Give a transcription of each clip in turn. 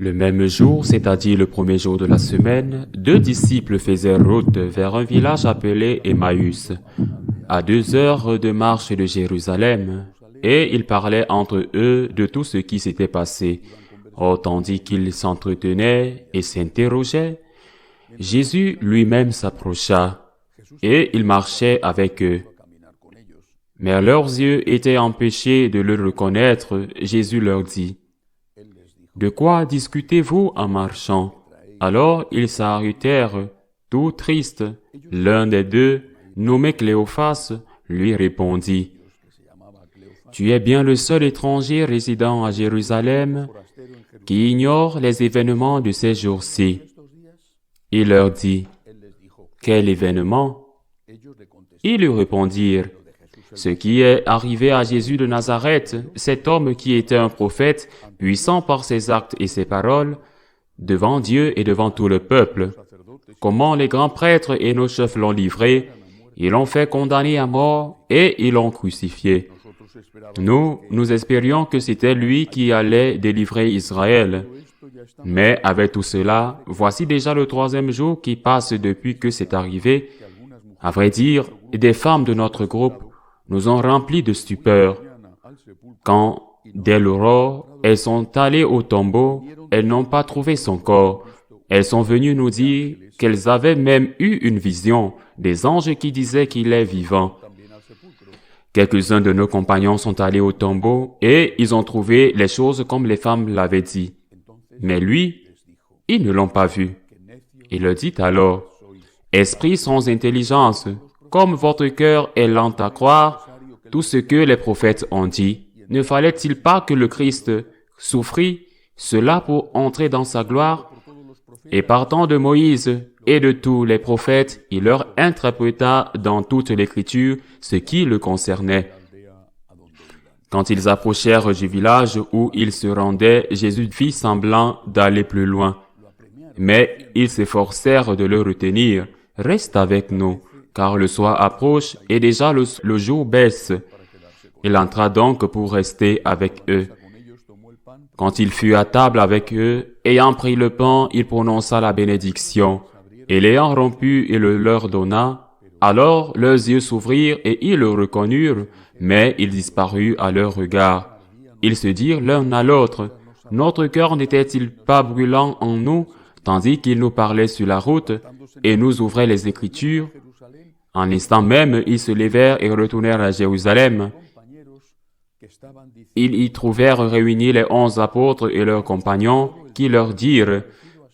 Le même jour, c'est-à-dire le premier jour de la semaine, 2 disciples faisaient route vers un village appelé Emmaüs, à 2 heures de marche de Jérusalem, et ils parlaient entre eux de tout ce qui s'était passé. Or, tandis qu'ils s'entretenaient et s'interrogeaient, Jésus lui-même s'approcha, et il marchait avec eux. Mais leurs yeux étaient empêchés de le reconnaître. Jésus leur dit, « De quoi discutez-vous en marchant ?» Alors ils s'arrêtèrent, tout tristes. L'un des deux, nommé Cléophas, lui répondit, « Tu es bien le seul étranger résidant à Jérusalem qui ignore les événements de ces jours-ci. » Il leur dit, « Quel événement ?» Ils lui répondirent, « Ce qui est arrivé à Jésus de Nazareth, cet homme qui était un prophète, puissant par ses actes et ses paroles, devant Dieu et devant tout le peuple. Comment les grands prêtres et nos chefs l'ont livré, ils l'ont fait condamner à mort et ils l'ont crucifié. Nous espérions que c'était lui qui allait délivrer Israël. Mais avec tout cela, voici déjà le 3e jour qui passe depuis que c'est arrivé. À vrai dire, des femmes de notre groupe nous ont remplis de stupeur. Quand, dès l'aurore, elles sont allées au tombeau, elles n'ont pas trouvé son corps. Elles sont venues nous dire qu'elles avaient même eu une vision, des anges qui disaient qu'il est vivant. Quelques-uns de nos compagnons sont allés au tombeau et ils ont trouvé les choses comme les femmes l'avaient dit. Mais lui, ils ne l'ont pas vu. Il leur dit alors, « Esprit sans intelligence, comme votre cœur est lent à croire tout ce que les prophètes ont dit, ne fallait-il pas que le Christ souffrit cela pour entrer dans sa gloire? Et partant de Moïse et de tous les prophètes, il leur interpréta dans toute l'Écriture ce qui le concernait. » Quand ils approchèrent du village où ils se rendaient, Jésus fit semblant d'aller plus loin. Mais ils s'efforcèrent de le retenir. « Reste avec nous, car le soir approche et déjà le jour baisse. » Il entra donc pour rester avec eux. Quand il fut à table avec eux, ayant pris le pain, il prononça la bénédiction, et l'ayant rompu, il le leur donna. Alors leurs yeux s'ouvrirent et ils le reconnurent, mais il disparut à leur regard. Ils se dirent l'un à l'autre, « Notre cœur n'était-il pas brûlant en nous, tandis qu'il nous parlait sur la route et nous ouvrait les Écritures ?» En l'instant même, ils se levèrent et retournèrent à Jérusalem. Ils y trouvèrent réunis les 11 apôtres et leurs compagnons qui leur dirent,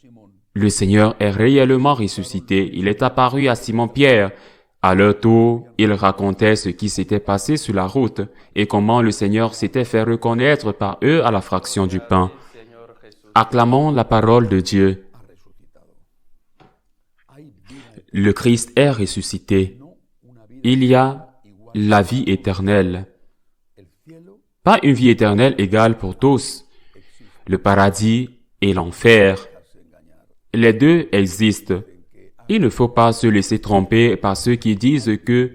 « Le Seigneur est réellement ressuscité, il est apparu à Simon-Pierre. » À leur tour, ils racontaient ce qui s'était passé sur la route et comment le Seigneur s'était fait reconnaître par eux à la fraction du pain. Acclamons la parole de Dieu. Le Christ est ressuscité. Il y a la vie éternelle. Pas une vie éternelle égale pour tous. Le paradis et l'enfer. Les deux existent. Il ne faut pas se laisser tromper par ceux qui disent que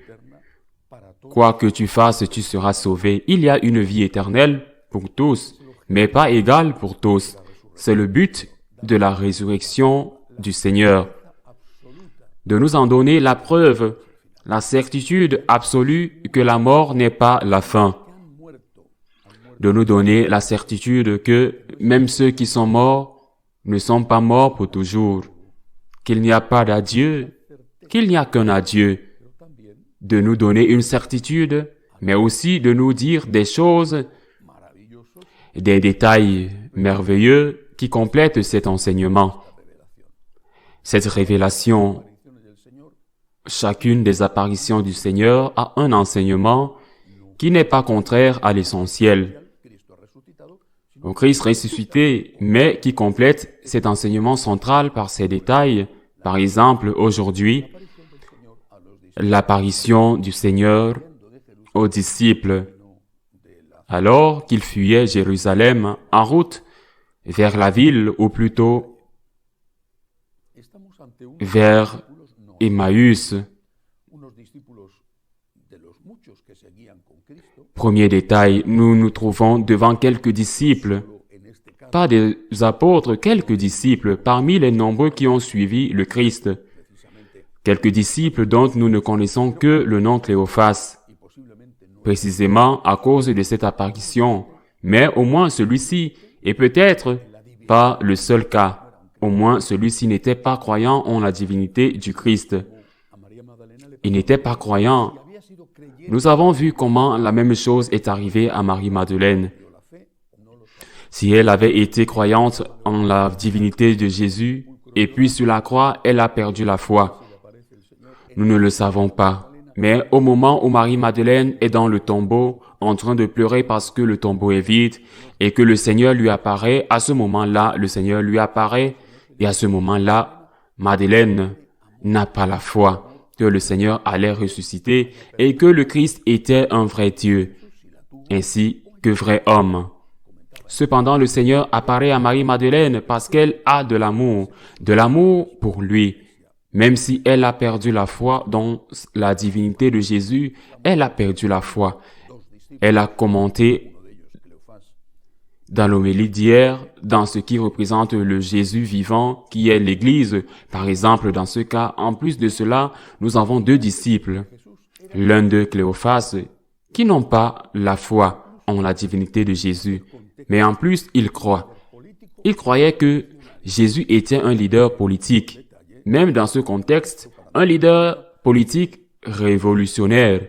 quoi que tu fasses, tu seras sauvé. Il y a une vie éternelle pour tous, mais pas égale pour tous. C'est le but de la résurrection du Seigneur, de nous en donner la preuve, la certitude absolue que la mort n'est pas la fin, de nous donner la certitude que même ceux qui sont morts ne sont pas morts pour toujours, qu'il n'y a pas d'adieu, qu'il n'y a qu'un adieu, de nous donner une certitude, mais aussi de nous dire des choses, des détails merveilleux qui complètent cet enseignement. Cette révélation, chacune des apparitions du Seigneur a un enseignement qui n'est pas contraire à l'essentiel. Au Christ ressuscité, mais qui complète cet enseignement central par ses détails. Par exemple, aujourd'hui, l'apparition du Seigneur aux disciples, alors qu'ils fuyaient Jérusalem en route vers la ville, ou plutôt vers Emmaüs. Premier détail, nous nous trouvons devant quelques disciples pas des apôtres quelques disciples parmi les nombreux qui ont suivi le Christ. Quelques disciples dont nous ne connaissons que le nom Cléophas, précisément à cause de cette apparition. Mais au moins celui-ci, et peut-être pas le seul cas, au moins celui-ci n'était pas croyant en la divinité du Christ. Il n'était pas croyant. Nous avons vu comment la même chose est arrivée à Marie-Madeleine. Si elle avait été croyante en la divinité de Jésus, et puis sur la croix, elle a perdu la foi. Nous ne le savons pas. Mais au moment où Marie-Madeleine est dans le tombeau, en train de pleurer parce que le tombeau est vide, et que le Seigneur lui apparaît, à ce moment-là, le Seigneur lui apparaît, et à ce moment-là, Madeleine n'a pas la foi que le Seigneur allait ressusciter et que le Christ était un vrai Dieu, ainsi que vrai homme. Cependant, le Seigneur apparaît à Marie-Madeleine parce qu'elle a de l'amour pour lui. Même si elle a perdu la foi dans la divinité de Jésus, elle a perdu la foi. Elle a commenté dans l'homélie d'hier, dans ce qui représente le Jésus vivant, qui est l'Église. Par exemple, dans ce cas, en plus de cela, nous avons deux disciples, l'un d'eux Cléophas, qui n'ont pas la foi en la divinité de Jésus, mais en plus, ils croient. Ils croyaient que Jésus était un leader politique. Même dans ce contexte, un leader politique révolutionnaire.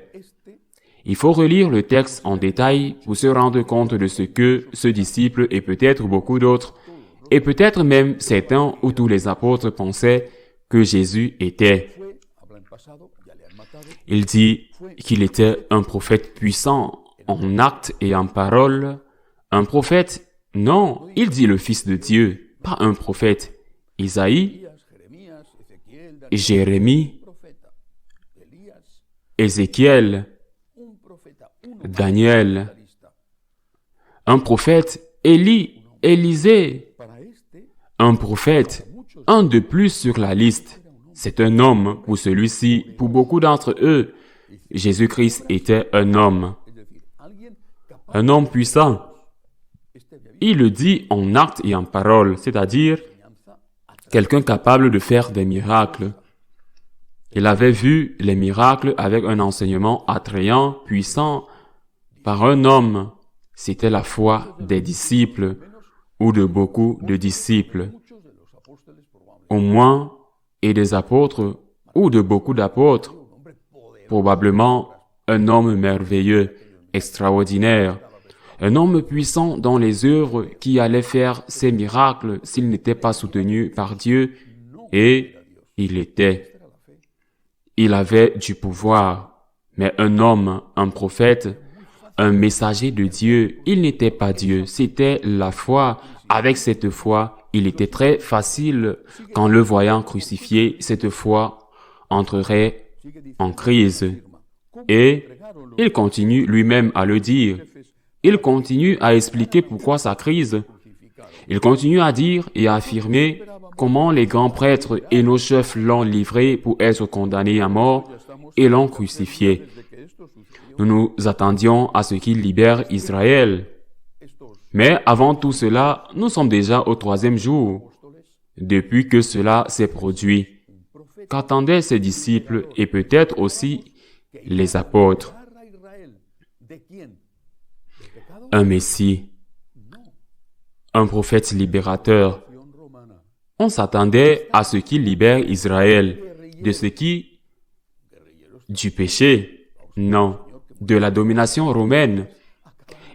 Il faut relire le texte en détail pour se rendre compte de ce que ce disciple et peut-être beaucoup d'autres, et peut-être même certains ou tous les apôtres pensaient que Jésus était. Il dit qu'il était un prophète puissant en actes et en paroles. Un prophète? Non, il dit le Fils de Dieu, pas un prophète. Isaïe, Jérémie, Ézéchiel, Daniel, un prophète, Élie, Élisée, un prophète, un de plus sur la liste. C'est un homme pour celui-ci, pour beaucoup d'entre eux. Jésus-Christ était un homme puissant. Il le dit en actes et en paroles, c'est-à-dire quelqu'un capable de faire des miracles. Il avait vu les miracles avec un enseignement attrayant, puissant, par un homme. C'était la foi des disciples, ou de beaucoup de disciples, au moins, et des apôtres, ou de beaucoup d'apôtres. Probablement un homme merveilleux, extraordinaire, un homme puissant dans les œuvres qui allait faire ces miracles s'il n'était pas soutenu par Dieu, et il était. Il avait du pouvoir, mais un homme, un prophète, un messager de Dieu, il n'était pas Dieu, c'était la foi. Avec cette foi, il était très facile qu'en le voyant crucifié, cette foi entrerait en crise. Et il continue lui-même à le dire. Il continue à expliquer pourquoi sa crise. Il continue à dire et à affirmer comment les grands prêtres et nos chefs l'ont livré pour être condamné à mort et l'ont crucifié. Nous nous attendions à ce qu'il libère Israël. Mais avant tout cela, nous sommes déjà au 3e jour, depuis que cela s'est produit. Qu'attendaient ses disciples et peut-être aussi les apôtres? Un Messie, un prophète libérateur. On s'attendait à ce qu'il libère Israël. De ce qui? Du péché? Non. De la domination romaine.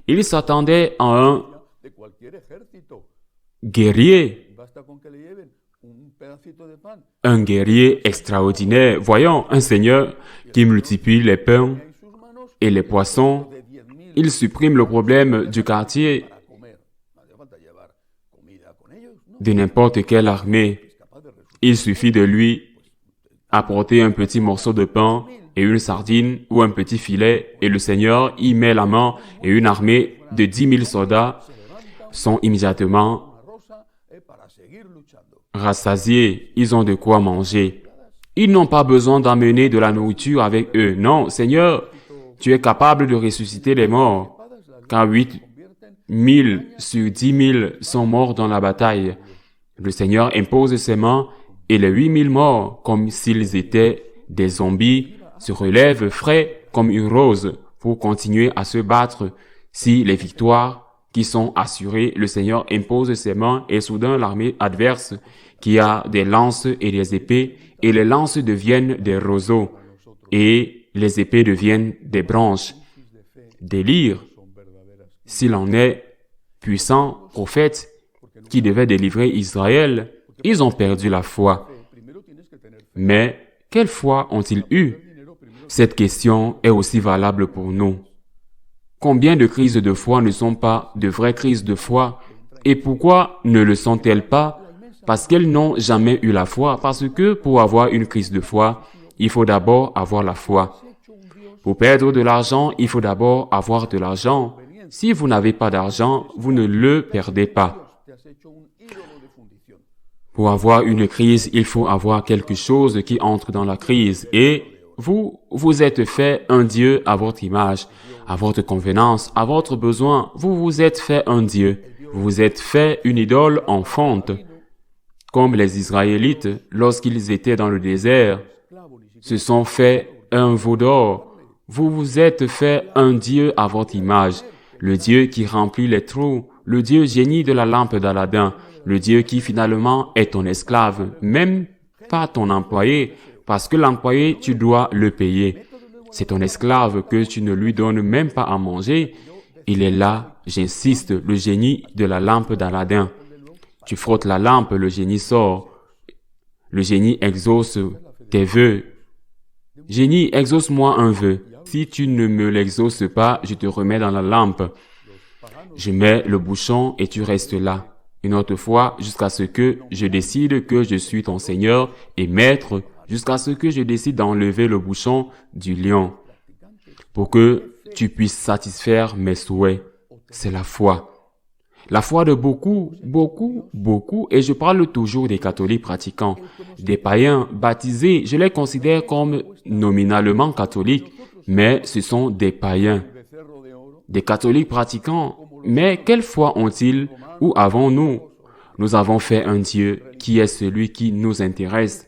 Il s'attendait à un guerrier. Un guerrier extraordinaire. Voyons, un Seigneur qui multiplie les pains et les poissons. Il supprime le problème du quartier de n'importe quelle armée. Il suffit de lui apporter un petit morceau de pain et une sardine ou un petit filet, et le Seigneur y met la main et une armée de 10 000 soldats sont immédiatement rassasiés. Ils ont de quoi manger. Ils n'ont pas besoin d'amener de la nourriture avec eux. Non, Seigneur, tu es capable de ressusciter les morts. Car 8 1000 sur 10 000 sont morts dans la bataille. Le Seigneur impose ses mains et les 8 000 morts, comme s'ils étaient des zombies, se relèvent frais comme une rose pour continuer à se battre. Si les victoires qui sont assurées, le Seigneur impose ses mains et soudain l'armée adverse qui a des lances et des épées, et les lances deviennent des roseaux et les épées deviennent des branches. Délire, s'il en est puissant prophète qui devait délivrer Israël, ils ont perdu la foi. Mais quelle foi ont-ils eu? Cette question est aussi valable pour nous. Combien de crises de foi ne sont pas de vraies crises de foi? Et pourquoi ne le sont-elles pas? Parce qu'elles n'ont jamais eu la foi. Parce que pour avoir une crise de foi, il faut d'abord avoir la foi. Pour perdre de l'argent, il faut d'abord avoir de l'argent. Si vous n'avez pas d'argent, vous ne le perdez pas. Pour avoir une crise, il faut avoir quelque chose qui entre dans la crise. Et vous êtes fait un Dieu à votre image, à votre convenance, à votre besoin. Vous vous êtes fait un Dieu. Vous vous êtes fait une idole en fonte. Comme les Israélites, lorsqu'ils étaient dans le désert, se sont fait un veau d'or. Vous vous êtes fait un Dieu à votre image, le Dieu qui remplit les trous, le Dieu génie de la lampe d'Aladin, le Dieu qui finalement est ton esclave, même pas ton employé, parce que l'employé, tu dois le payer. C'est ton esclave que tu ne lui donnes même pas à manger. Il est là, j'insiste, le génie de la lampe d'Aladin. Tu frottes la lampe, le génie sort. Le génie exauce tes vœux. Génie, exauce-moi un vœu. Si tu ne me l'exauces pas, je te remets dans la lampe. Je mets le bouchon et tu restes là. Une autre fois, jusqu'à ce que je décide que je suis ton Seigneur et Maître, jusqu'à ce que je décide d'enlever le bouchon du lion, pour que tu puisses satisfaire mes souhaits. C'est la foi. La foi de beaucoup, et je parle toujours des catholiques pratiquants. Des païens baptisés, je les considère comme nominalement catholiques, mais ce sont des païens. Des catholiques pratiquants, mais quelle foi ont-ils? Où avons-nous? Nous avons fait un Dieu qui est celui qui nous intéresse.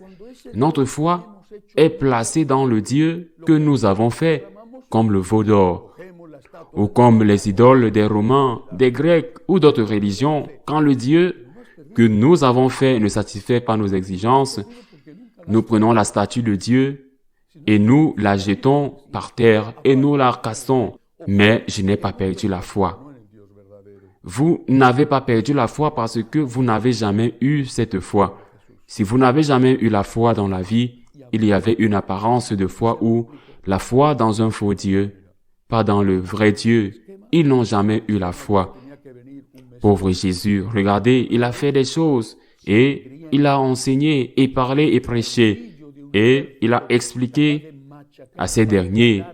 Notre foi est placée dans le Dieu que nous avons fait, comme le veau d'or, ou comme les idoles des Romains, des Grecs ou d'autres religions. Quand le Dieu que nous avons fait ne satisfait pas nos exigences, nous prenons la statue de Dieu et nous la jetons par terre et nous la cassons. Mais je n'ai pas perdu la foi. Vous n'avez pas perdu la foi parce que vous n'avez jamais eu cette foi. Si vous n'avez jamais eu la foi dans la vie, il y avait une apparence de foi ou la foi dans un faux Dieu, pas dans le vrai Dieu. Ils n'ont jamais eu la foi. Pauvre Jésus, regardez, il a fait des choses et il a enseigné et parlé et prêché et il a expliqué à ces derniers.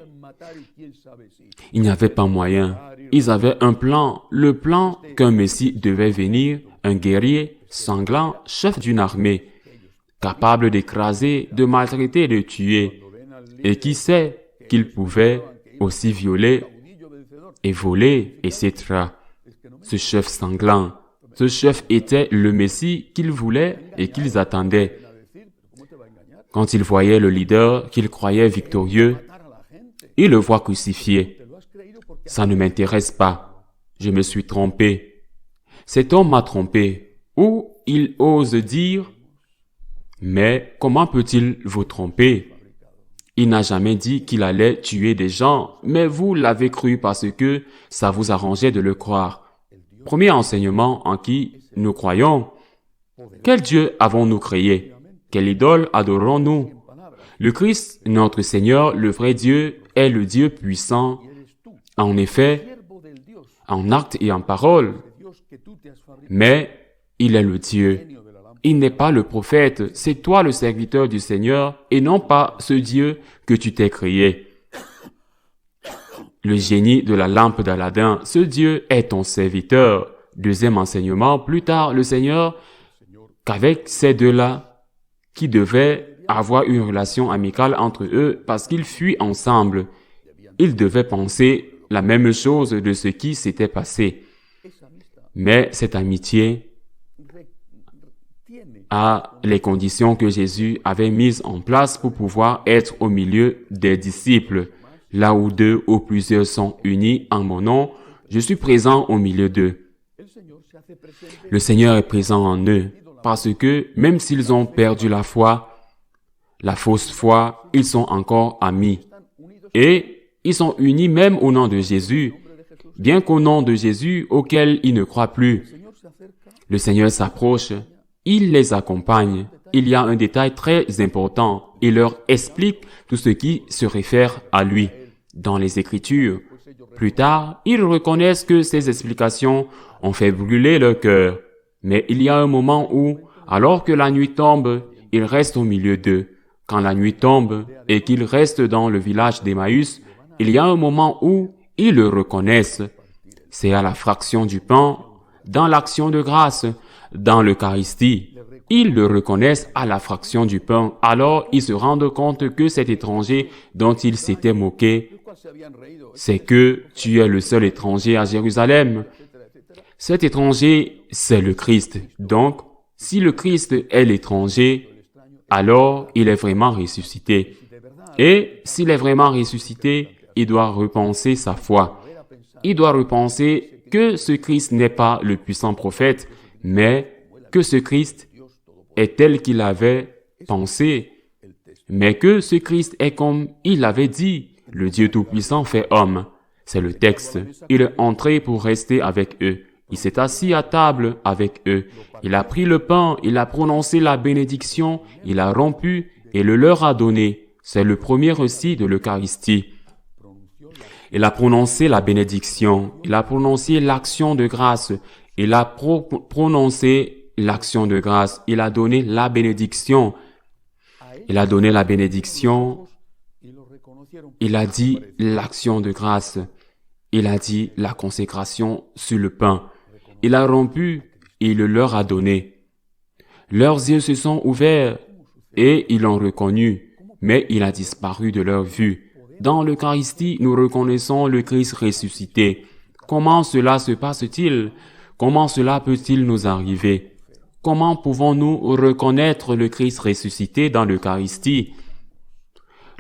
Il n'y avait pas moyen. Ils avaient un plan, le plan qu'un Messie devait venir, un guerrier sanglant, chef d'une armée, capable d'écraser, de maltraiter, de tuer, et qui sait qu'il pouvait aussi violer et voler, etc. Ce chef sanglant, ce chef était le Messie qu'ils voulaient et qu'ils attendaient. Quand ils voyaient le leader qu'ils croyaient victorieux, ils le voient crucifié. Ça ne m'intéresse pas. Je me suis trompé. Cet homme m'a trompé. Ou il ose dire, mais comment peut-il vous tromper? Il n'a jamais dit qu'il allait tuer des gens, mais vous l'avez cru parce que ça vous arrangeait de le croire. Premier enseignement en qui nous croyons. Quel Dieu avons-nous créé? Quelle idole adorons-nous? Le Christ, notre Seigneur, le vrai Dieu, est le Dieu puissant. En effet, en acte et en parole. Mais il est le Dieu. Il n'est pas le prophète. C'est toi le serviteur du Seigneur et non pas ce Dieu que tu t'es créé. Le génie de la lampe d'Aladin, ce Dieu est ton serviteur. Deuxième enseignement, plus tard, le Seigneur, qu'avec ces deux-là, qui devaient avoir une relation amicale entre eux parce qu'ils fuient ensemble, ils devaient penser la même chose de ce qui s'était passé. Mais cette amitié a les conditions que Jésus avait mises en place pour pouvoir être au milieu des disciples. Là où 2 ou plusieurs sont unis en mon nom, je suis présent au milieu d'eux. Le Seigneur est présent en eux parce que même s'ils ont perdu la foi, la fausse foi, ils sont encore amis. Et ils sont unis même au nom de Jésus, bien qu'au nom de Jésus auquel ils ne croient plus. Le Seigneur s'approche, il les accompagne. Il y a un détail très important. Il leur explique tout ce qui se réfère à lui dans les Écritures. Plus tard, ils reconnaissent que ces explications ont fait brûler leur cœur. Mais il y a un moment où, alors que la nuit tombe, ils restent au milieu d'eux. Quand la nuit tombe et qu'ils restent dans le village d'Emmaüs, il y a un moment où ils le reconnaissent. C'est à la fraction du pain, dans l'action de grâce, dans l'Eucharistie. Ils le reconnaissent à la fraction du pain. Alors ils se rendent compte que cet étranger dont ils s'étaient moqués, c'est que tu es le seul étranger à Jérusalem. Cet étranger, c'est le Christ. Donc, si le Christ est l'étranger, alors il est vraiment ressuscité. Et s'il est vraiment ressuscité, il doit repenser sa foi. Il doit repenser que ce Christ n'est pas le puissant prophète, mais que ce Christ est tel qu'il avait pensé, mais que ce Christ est comme il avait dit, le Dieu Tout-Puissant fait homme. C'est le texte. Il est entré pour rester avec eux. Il s'est assis à table avec eux. Il a pris le pain, il a prononcé la bénédiction, il a rompu et le leur a donné. C'est le premier récit de l'Eucharistie. Il a prononcé la bénédiction, il a prononcé l'action de grâce, il a prononcé l'action de grâce, il a donné la bénédiction. Il a donné la bénédiction, il a dit l'action de grâce, il a dit la consécration sur le pain. Il a rompu et il le leur a donné. Leurs yeux se sont ouverts et ils l'ont reconnu, mais il a disparu de leur vue. Dans l'Eucharistie, nous reconnaissons le Christ ressuscité. Comment cela se passe-t-il? Comment cela peut-il nous arriver? Comment pouvons-nous reconnaître le Christ ressuscité dans l'Eucharistie?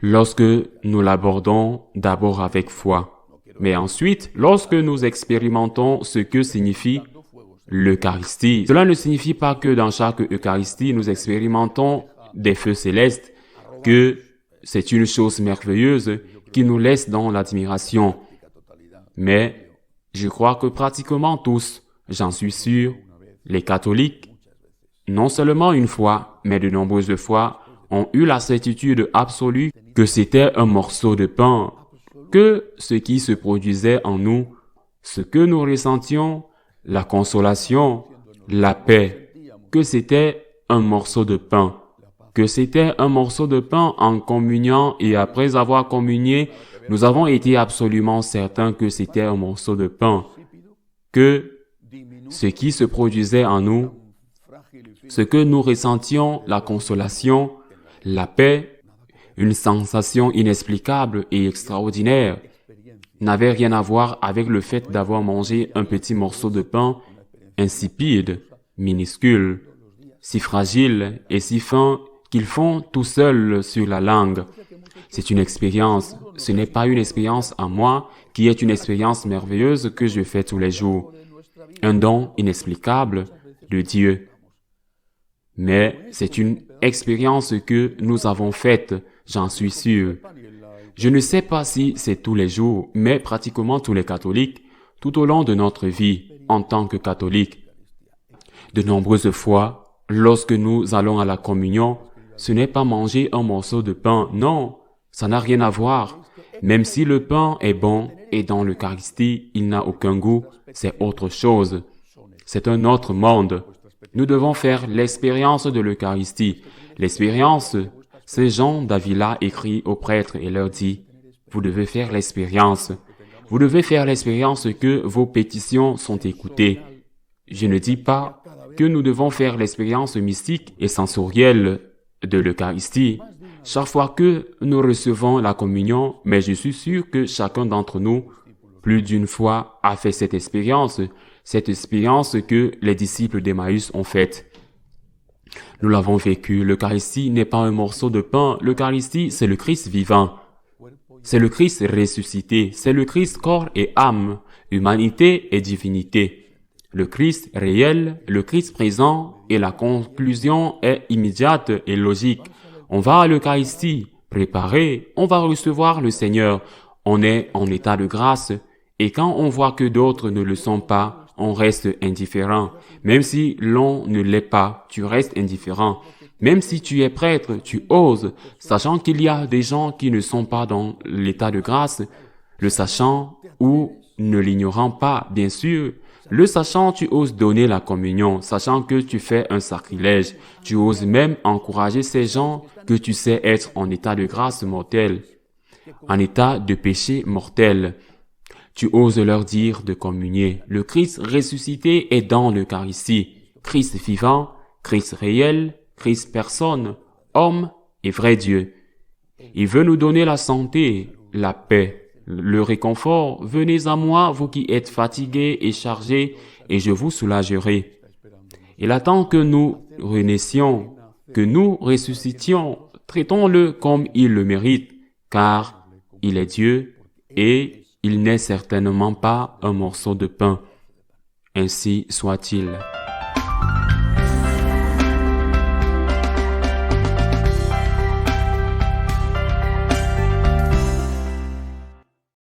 Lorsque nous l'abordons d'abord avec foi, mais ensuite, lorsque nous expérimentons ce que signifie l'Eucharistie. Cela ne signifie pas que dans chaque Eucharistie, nous expérimentons des feux célestes, que c'est une chose merveilleuse qui nous laisse dans l'admiration. Mais je crois que pratiquement tous, j'en suis sûr, les catholiques, non seulement une fois, mais de nombreuses fois, ont eu la certitude absolue que c'était un morceau de pain, que ce qui se produisait en nous, ce que nous ressentions, la consolation, la paix, que c'était un morceau de pain, que c'était un morceau de pain en communiant et après avoir communié, nous avons été absolument certains que c'était un morceau de pain, que ce qui se produisait en nous, ce que nous ressentions, la consolation, la paix, une sensation inexplicable et extraordinaire, n'avait rien à voir avec le fait d'avoir mangé un petit morceau de pain insipide, minuscule, si fragile et si fin qu'ils font tout seuls sur la langue. C'est une expérience, ce n'est pas une expérience à moi, qui est une expérience merveilleuse que je fais tous les jours. Un don inexplicable de Dieu. Mais c'est une expérience que nous avons faite, j'en suis sûr. Je ne sais pas si c'est tous les jours, mais pratiquement tous les catholiques, tout au long de notre vie, en tant que catholiques. De nombreuses fois, lorsque nous allons à la communion, ce n'est pas manger un morceau de pain, non, ça n'a rien à voir. Même si le pain est bon et dans l'Eucharistie, il n'a aucun goût, c'est autre chose. C'est un autre monde. Nous devons faire l'expérience de l'Eucharistie. L'expérience, c'est Jean d'Avila écrit aux prêtres et leur dit, vous devez faire l'expérience. Vous devez faire l'expérience que vos pétitions sont écoutées. Je ne dis pas que nous devons faire l'expérience mystique et sensorielle de l'Eucharistie chaque fois que nous recevons la communion, mais je suis sûr que chacun d'entre nous, plus d'une fois, a fait cette expérience. cette expérience que les disciples d'Emmaüs ont faite. Nous l'avons vécu, l'Eucharistie n'est pas un morceau de pain, l'Eucharistie c'est le Christ vivant. C'est le Christ ressuscité, c'est le Christ corps et âme, humanité et divinité. Le Christ réel, le Christ présent, et la conclusion est immédiate et logique. On va à l'Eucharistie, préparé, on va recevoir le Seigneur. On est en état de grâce, et quand on voit que d'autres ne le sont pas, on reste indifférent. Même si l'on ne l'est pas, tu restes indifférent. Même si tu es prêtre, tu oses, sachant qu'il y a des gens qui ne sont pas dans l'état de grâce, le sachant ou ne l'ignorant pas, bien sûr. Le sachant, tu oses donner la communion, sachant que tu fais un sacrilège. Tu oses même encourager ces gens que tu sais être en état de grâce mortelle, en état de péché mortel. Tu oses leur dire de communier. Le Christ ressuscité est dans l'Eucharistie. Christ vivant, Christ réel, Christ personne, homme et vrai Dieu. Il veut nous donner la santé, la paix, le réconfort. Venez à moi, vous qui êtes fatigués et chargés, et je vous soulagerai. Il attend que nous renaissions, que nous ressuscitions. Traitons-le comme il le mérite, car il est Dieu et il n'est certainement pas un morceau de pain. Ainsi soit-il.